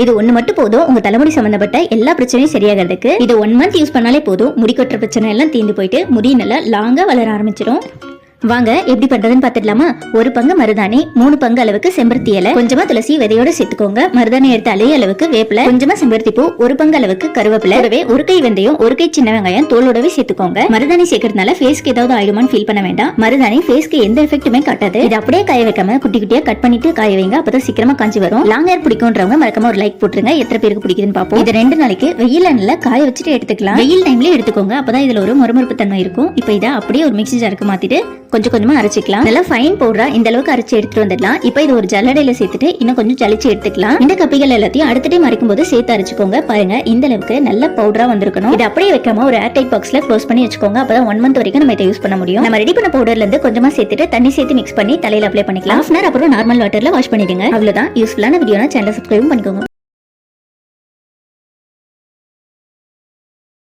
இது ஒண்ணு மட்டும் போதும் உங்க தலைமுடி சம்பந்தப்பட்ட எல்லா பிரச்சனையும் சரியாகிறதுக்கு. இது 1 மந்த் யூஸ் பண்ணாலே போதும், முடி கொட்டுற பிரச்சனை எல்லாம் தீர்ந்து போயிட்டு முடி நல்லா லாங்கா வளர ஆரம்பிச்சிடும். வாங்க எப்படி பண்றதுன்னு பாத்துடலாமா? 1 பங்கு மருதாணி, 3 பங்கு அளவுக்கு செம்பருத்தி இலை, கொஞ்சமா துளசி விதையோட சேர்த்துக்கோங்க. மருதாணி எடுத்து அலைய அளவுக்கு வேப்பிலை, கொஞ்சமா செம்பருத்தி பூ, 1 பங்கு அளவுக்கு கருவேப்பிலை, கூடவே 1 கை வெந்தயம், 1 கை சின்ன வெங்காயம் தோலோடவே சேர்த்துக்கோங்க. மருதாணி சேர்க்கறதுனால ஃபேஸ்க்கு ஏதாவது ஆயிடுமான்னு ஃபீல் பண்ண வேண்டாம். மருதாணி ஃபேஸ்க்கு எந்த எஃபெக்ட்டுமே காட்டாது. இது அப்படியே காய வைக்காம குட்டி குட்டியா கட் பண்ணிட்டு காய வைங்க, அப்பதான் சீக்கிரமா காஞ்சி வரும். லாங் ஹேர் பிடிக்கும்ன்றவங்க மறக்காம ஒரு லைக் போட்டுருங்க. எத்தனை பேருக்கு பிடிக்குதுன்னு பாப்போம். இது 2 நாளைக்கு வெயில்ல நல்லா காய வச்சுட்டு எடுத்துக்கலாம். வெயில் டைம்ல எடுத்துக்கோங்க, அப்பதான் இதுல ஒரு மொறுமொறுப்பு தன்மை இருக்கும். இப்போ இதை அப்படியே ஒரு மிக்ஸி ஜாருக்கு மாத்திட்டு கொஞ்சம் கொஞ்சமா அரைச்சிக்கலாம். நல்லா ஃபைன் பவுடரா இந்த அளவுக்கு அரைச்சு எடுத்துட்டு வந்துடலாம். இப்போ இது ஒரு ஜல்லடையில சேர்த்துட்டு இன்னும் கொஞ்சம் ஜலிச்சு எடுத்துக்கலாம். இந்த கப்பிகள் எல்லாத்தையும் அடுத்த டைம் அரைக்கும் போது சேர்த்து அரைச்சுக்கோங்க. பாருங்க இந்த அளவுக்கு நல்ல பவுடரா வந்திருக்கணும். இது அப்படியே வைக்காம ஒரு ஏர் டைட் பாக்ஸ்ல க்ளோஸ் பண்ணி வச்சுக்கோங்க. அப்பதான் 1 மந்த் வரைக்கும் நம்ம இதை யூஸ் பண்ண முடியும். நம்ம ரெடி பண்ண பவுடர்ல இருந்து கொஞ்சமா சேர்த்துட்டு தண்ணி சேர்த்து மிக்ஸ் பண்ணி தலையில அப்ளை பண்ணிக்கலாம். 1/2 hour அப்புறம் நார்மல் வாட்டர்ல வாஷ் பண்ணிடுங்க. அவ்வளவுதான். யூஸ்ஃபுல்லான வீடியோனா சேனலை சப்ஸ்கிரைப் பண்ணிக்கோங்க.